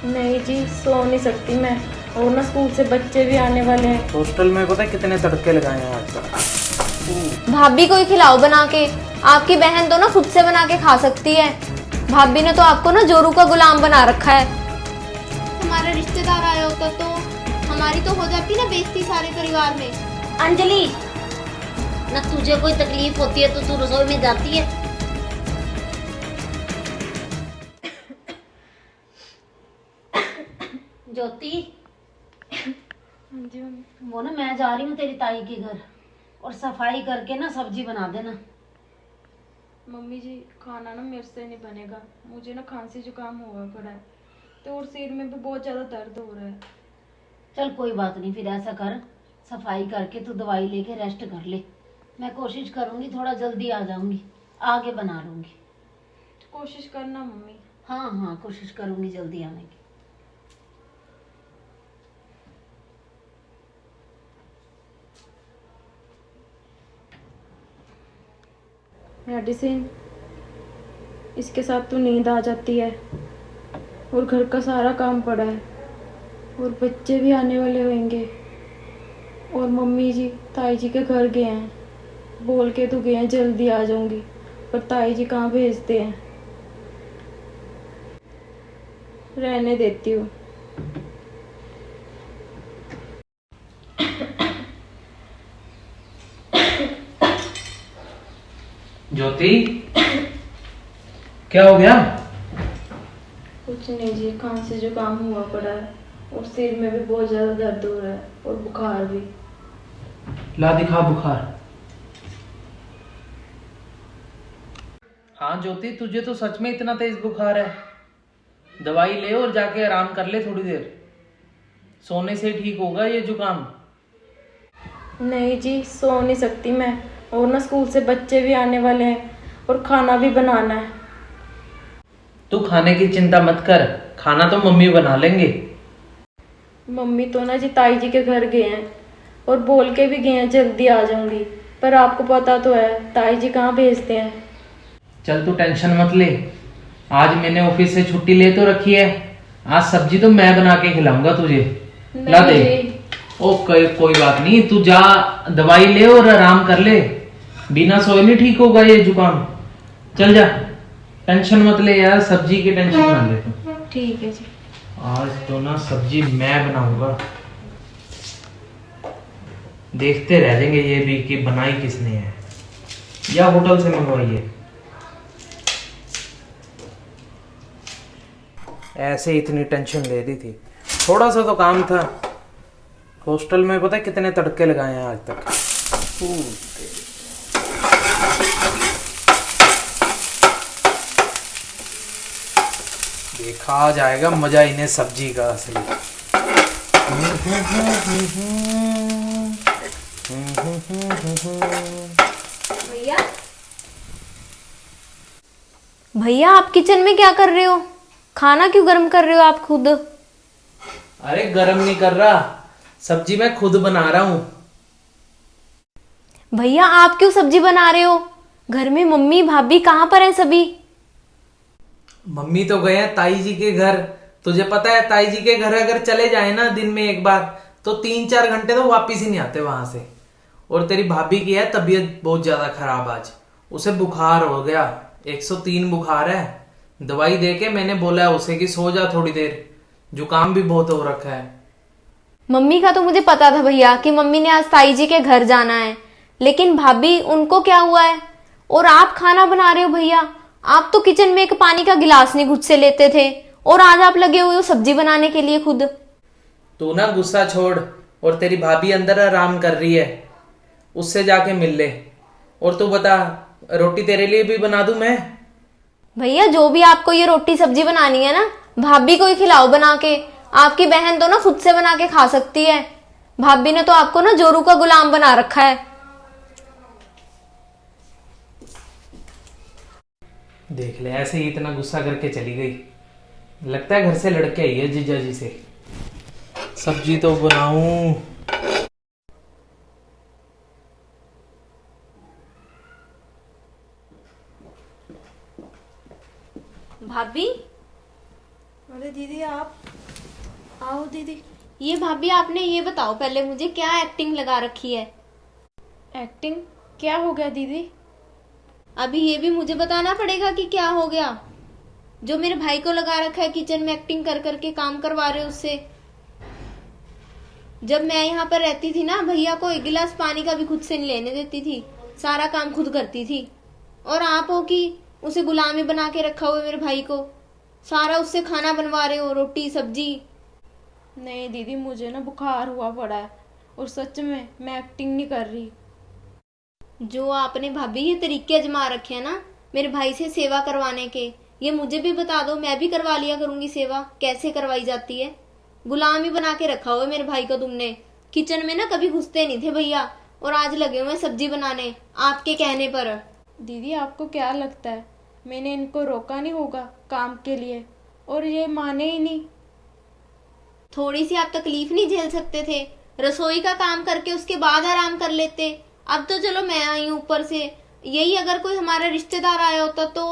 नहीं जी, सो नहीं सकती मैं। और ना स्कूल से बच्चे भी आने वाले हैं। हॉस्टल में पता है कितने तड़के लगाए हैं आज तक। भाभी को ही खिलाओ बना के। आपकी बहन तो ना खुद से बना के खा सकती है। भाभी ने तो आपको ना जोरू का गुलाम बना रखा है। हमारा रिश्तेदार आया होता तो हमारी तो हो जाती ना बेइज्जती सारे परिवार में। अंजलि, ना तुझे कोई तकलीफ होती है तो तू रसोई में जाती है? ज्योति, जी मम्मी। वो ना मैं जा रही हूँ तेरी ताई के घर, और सफाई करके ना सब्जी बना देना। मम्मी जी, खाना ना मेरे से नहीं बनेगा। मुझे ना खांसी जुकाम हुआ पड़ा है, तो और सिर में भी बहुत ज़्यादा दर्द हो रहा है। चल कोई बात नहीं, फिर ऐसा कर, सफाई करके तू दवाई लेके रेस्ट कर ले। मैं कोशिश करूंगी थोड़ा जल्दी आ जाऊंगी, आगे बना लूंगी। तो कोशिश करना मम्मी। हाँ हाँ, कोशिश करूंगी जल्दी आने की। मेडिसिन, इसके साथ तो नींद आ जाती है, और घर का सारा काम पड़ा है, और बच्चे भी आने वाले होंगे। और मम्मी जी ताई जी के घर गए हैं, बोल के तो गए हैं जल्दी आ जाऊंगी, पर ताई जी कहाँ भेजते हैं। रहने देती हूँ। ज्योति, क्या हो गया? कुछ नहीं जी, खांसी जुकाम हुआ पड़ा है, और सिर में भी बहुत ज़्यादा दर्द हो रहा है, और बुखार भी। ला दिखा बुखार। हाँ ज्योति, तुझे तो सच में इतना तेज बुखार है? दवाई ले और जाके आराम कर ले थोड़ी देर। सोने से ठीक होगा ये जुकाम। नहीं जी, सो नहीं सकती मैं। और ना स्कूल से बच्चे भी आने वाले हैं, और खाना भी बनाना है। तू खाने की चिंता मत कर, खाना तो मम्मी बना लेंगे। मम्मी तो ना जी ताई जी के घर गए हैं, और बोल के भी गए हैं जल्दी आ जाऊंगी, पर आपको पता तो है ताई जी कहाँ भेजते हैं। चल तू टेंशन मत ले, आज मैंने ऑफिस से छुट्टी ले तो रखी है। आज सब्जी तो मैं बना के खिलाऊंगा तुझे। ला नहीं दे। जी। ओके, कोई बात नहीं, तू जा दवाई ले और आराम कर ले। बिना सोए नहीं ठीक होगा ये जुकाम। चल जा, टेंशन मत ले यार, सब्जी की टेंशन ना ले तू। ठीक है जी। आज तो ना सब्जी मैं बनाऊंगा। देखते रह जाएंगे ये भी कि बनाई किसने है, या होटल से मंगवाई है। ऐसे इतनी टेंशन ले दी थी, थोड़ा सा तो काम था। हॉस्टल में पता है कितने तड़के लगाए हैं आज तक। देखा जाएगा मजा इन्हें सब्जी का असली। भैया, भैया आप किचन में क्या कर रहे हो? खाना क्यों गर्म कर रहे हो आप खुद? अरे गरम नहीं कर रहा, सब्जी मैं खुद बना रहा हूँ। भैया आप क्यों सब्जी बना रहे हो? घर में मम्मी भाभी कहाँ पर हैं सभी? मम्मी तो गए हैं ताई जी के घर। तुझे पता है ताई जी के घर अगर चले जाए ना दिन में एक बार, तो 3-4 घंटे तो वापिस ही नहीं आते वहां से। और तेरी भाभी की है तबीयत बहुत ज्यादा खराब आज, उसे बुखार हो गया, 103 बुखार है। दवाई देके मैंने बोला है उसे कि सो जा थोड़ी देर, जुकाम भी बहुत हो रखा है। मम्मी का तो मुझे पता था भैया कि मम्मी ने आज ताई जी के घर जाना है, लेकिन भाभी उनको क्या हुआ है? और आप खाना बना रहे हो भैया? आप तो किचन में एक पानी का गिलास नहीं घुट से लेते थे, और आज आप लगे हुए हो सब्जी बनाने के लिए खुद। तू ना गुस्सा छोड़, और तेरी भाभी अंदर आराम कर रही है, उससे जाके मिल ले। और तू बता, रोटी तेरे लिए भी बना दूं मैं? भैया जो भी आपको ये रोटी सब्जी बनानी है ना, भाभी को ही खिलाओ बना के। आपकी बहन तो ना खुद से बना के खा सकती है। भाभी ने तो आपको ना जोरू का गुलाम बना रखा है। देख ले, ऐसे ही इतना गुस्सा करके चली गई। लगता है घर से लड़के आई है जीजा जी से। सब्जी तो बनाऊं। भाभी, अरे दीदी आप आओ दीदी। ये भाभी आपने ये बताओ पहले मुझे, क्या एक्टिंग लगा रखी है? एक्टिंग? क्या हो गया दीदी? अभी ये भी मुझे बताना पड़ेगा कि क्या हो गया। जो मेरे भाई को लगा रखा है किचन में एक्टिंग कर करके काम करवा रहे हो उससे। जब मैं यहाँ पर रहती थी ना, भैया को एक गिलास पानी का भी खुद से नहीं लेने देती थी, सारा काम खुद करती थी। और आप हो कि उसे गुलामी बना के रखा हुआ है मेरे भाई को, सारा उससे खाना बनवा रहे हो, रोटी सब्जी। नहीं दीदी, मुझे ना बुखार हुआ पड़ा है और सच में मैं एक्टिंग नहीं कर रही। जो आपने भाभी ये तरीके आजमा रखे हैं ना मेरे भाई से सेवा करवाने के, ये मुझे भी बता दो, मैं भी करवा लिया करूंगी सेवा। कैसे करवाई जाती है? गुलामी बना के रखा हुआ है मेरे भाई को तुमने। किचन में ना कभी घुसते नहीं थे भैया, और आज लगे हुए सब्जी बनाने आपके कहने पर। दीदी आपको क्या लगता है मैंने इनको रोका नहीं होगा काम के लिए, और ये माने ही नहीं। थोड़ी सी आप तकलीफ नहीं झेल सकते थे? रसोई का काम करके उसके बाद आराम कर लेते। अब तो चलो मैं आई हूँ ऊपर से, यही अगर कोई हमारा रिश्तेदार आया होता तो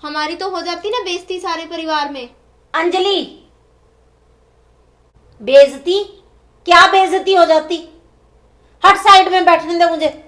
हमारी तो हो जाती ना बेइज्जती सारे परिवार में। अंजलि, बेइज्जती? क्या बेइज्जती हो जाती? हट, साइड में बैठने दे मुझे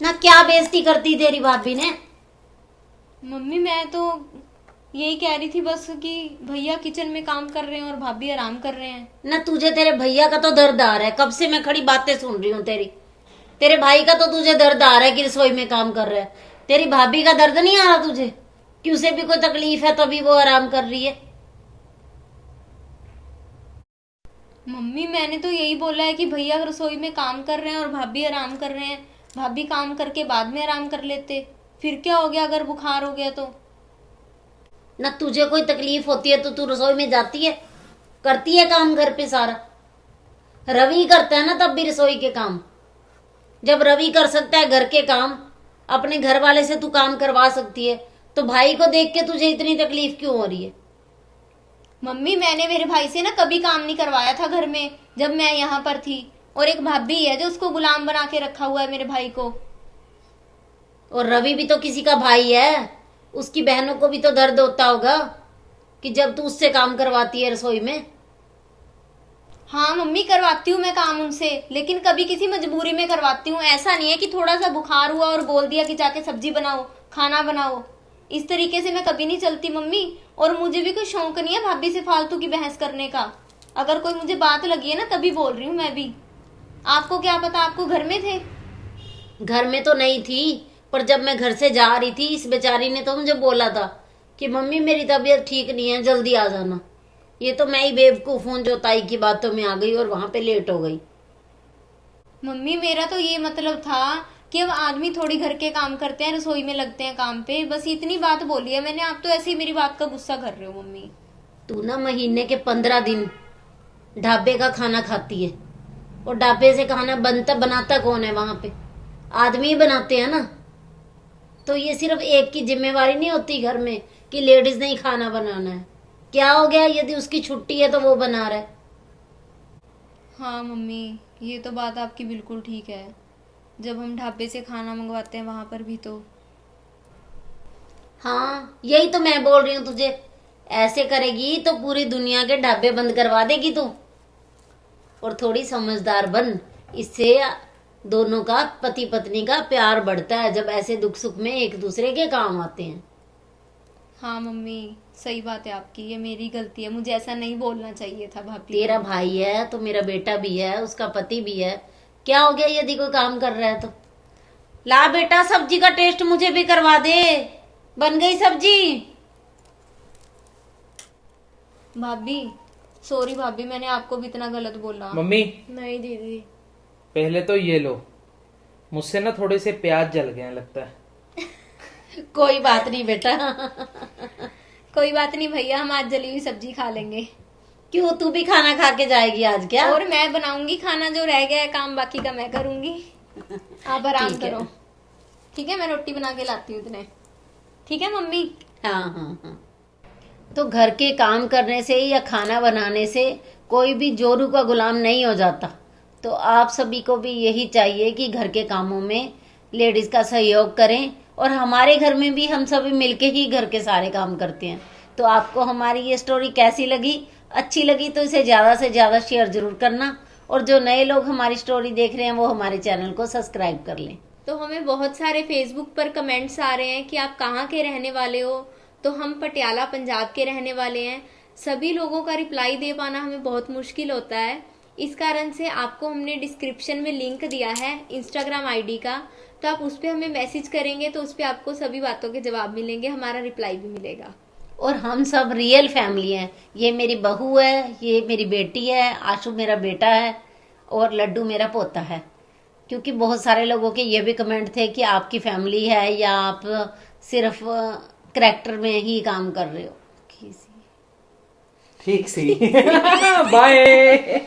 ना। क्या बेइज्जती करती तेरी भाभी ने? मम्मी मैं तो यही कह रही थी बस कि भैया किचन में काम कर रहे हैं और भाभी आराम कर रहे हैं। ना तुझे तेरे भैया का तो दर्द आ रहा है, कब से मैं खड़ी बातें सुन रही हूँ तेरी। तेरे भाई का तो तुझे दर्द आ रहा है कि रसोई में काम कर रहा है। तेरी भाभी का दर्द नहीं आ रहा तुझे कि उसे भी कोई तकलीफ है तभी वो आराम कर रही है? मम्मी मैंने तो यही बोला है कि भैया रसोई में काम कर रहे हैं और भाभी आराम कर रहे हैं। भाभी काम करके बाद में आराम कर लेते, फिर क्या हो गया अगर बुखार हो गया तो? ना तुझे कोई तकलीफ होती है तो तू रसोई में जाती है, करती है काम घर पे सारा। रवि करता है ना तब भी रसोई के काम। जब रवि कर सकता है घर के काम, अपने घर वाले से तू काम करवा सकती है, तो भाई को देख के तुझे इतनी तकलीफ क्यों हो रही है? मम्मी मैंने मेरे भाई से ना कभी काम नहीं करवाया था घर में जब मैं यहाँ पर थी, और एक भाभी है जो उसको गुलाम बना के रखा हुआ है मेरे भाई को। और रवि भी तो किसी का भाई है, उसकी बहनों को भी तो दर्द होता होगा कि जब तू उससे काम करवाती है रसोई में। हाँ मम्मी करवाती हूँ मैं काम उनसे, लेकिन कभी किसी मजबूरी में करवाती हूँ। ऐसा नहीं है कि थोड़ा सा बुखार हुआ और बोल दिया कि जाके सब्जी बनाओ, खाना बनाओ। इस तरीके से मैं कभी नहीं चलती मम्मी। और मुझे भी कोई शौक नहीं है भाभी से फालतू की बहस करने का। अगर कोई मुझे बात लगी है ना तभी बोल रही हूँ मैं भी। आपको क्या पता, आपको घर में थे? घर में तो नहीं थी, पर जब मैं घर से जा रही थी इस बेचारी ने तो मुझे बोला था कि मम्मी मेरी तबीयत ठीक नहीं है, जल्दी आ जाना। ये तो मैं ही बेवकूफ हूँ जो ताई की बातों में आ गई और वहां पे लेट हो गई। मम्मी मेरा तो ये मतलब था कि अब आदमी थोड़ी घर के काम करते हैं, रसोई में लगते हैं काम पे, बस इतनी बात बोली है मैंने। आप तो ऐसे ही मेरी बात का गुस्सा कर रहे हो मम्मी। तू ना महीने के 15 दिन ढाबे का खाना खाती है, और ढाबे से खाना बनाता कौन है? वहां पे आदमी ही बनाते हैं ना। तो ये सिर्फ एक की जिम्मेवारी नहीं होती घर में कि लेडीज ने ही खाना बनाना है। क्या हो गया यदि उसकी छुट्टी है तो वो बना रहा है? हाँ मम्मी ये तो बात आपकी बिल्कुल ठीक है। जब हम ढाबे से खाना मंगवाते हैं वहां पर भी तो। हाँ यही तो मैं बोल रही हूँ तुझे। ऐसे करेगी तो पूरी दुनिया के ढाबे बंद करवा देगी तू। और थोड़ी समझदार बन, इससे दोनों का, पति पत्नी का प्यार बढ़ता है जब ऐसे दुख सुख में एक दूसरे के काम आते हैं। हाँ मम्मी सही बात है आपकी, ये मेरी गलती है, मुझे ऐसा नहीं बोलना चाहिए था भाभी। तेरा भाई है तो मेरा बेटा भी है, उसका पति भी है। क्या हो गया यदि कोई काम कर रहा है तो? ला बेटा सब्जी का टेस्ट मुझे भी करवा दे। बन गई सब्जी? भाभी सॉरी भाभी, मैंने आपको भी इतना गलत बोला। मम्मी नहीं दीदी। पहले तो ये लो, मुझसे ना थोड़े से प्याज जल गए हैं लगता है। कोई बात नहीं बेटा। कोई बात नहीं भैया, हम आज जली हुई सब्जी खा लेंगे। क्यों, तू भी खाना खा के जाएगी आज क्या? और मैं बनाऊंगी खाना, जो रह गया है काम बाकी का मैं करूंगी। आप आराम ठीक है। करो। ठीक है मैं रोटी बना के लाती हूँ इतने। ठीक है मम्मी? हाँ हाँ हाँ। तो घर के काम करने से या खाना बनाने से कोई भी जोरू का गुलाम नहीं हो जाता। तो आप सभी को भी यही चाहिए कि घर के कामों में लेडीज का सहयोग करें और हमारे घर में भी हम सभी मिलके ही घर के सारे काम करते हैं। तो आपको हमारी ये स्टोरी कैसी लगी? अच्छी लगी तो इसे ज़्यादा से ज़्यादा शेयर जरूर करना, और जो नए लोग हमारी स्टोरी देख रहे हैं वो हमारे चैनल को सब्सक्राइब कर लें। तो हमें बहुत सारे फेसबुक पर कमेंट्स आ रहे हैं कि आप कहाँ के रहने वाले हो, तो हम पटियाला पंजाब के रहने वाले हैं। सभी लोगों का रिप्लाई दे पाना हमें बहुत मुश्किल होता है, इस कारण से आपको हमने डिस्क्रिप्शन में लिंक दिया है इंस्टाग्राम आईडी का, तो आप उस पर हमें मैसेज करेंगे तो उस पर आपको सभी बातों के जवाब मिलेंगे, हमारा रिप्लाई भी मिलेगा। और हम सब रियल फैमिली हैं। ये मेरी बहू है, ये मेरी बेटी है, आशु मेरा बेटा है और लड्डू मेरा पोता है। क्योंकि बहुत सारे लोगों के ये भी कमेंट थे कि आपकी फैमिली है या आप सिर्फ करैक्टर में ही काम कर रहे हो। ठीक सी बाय।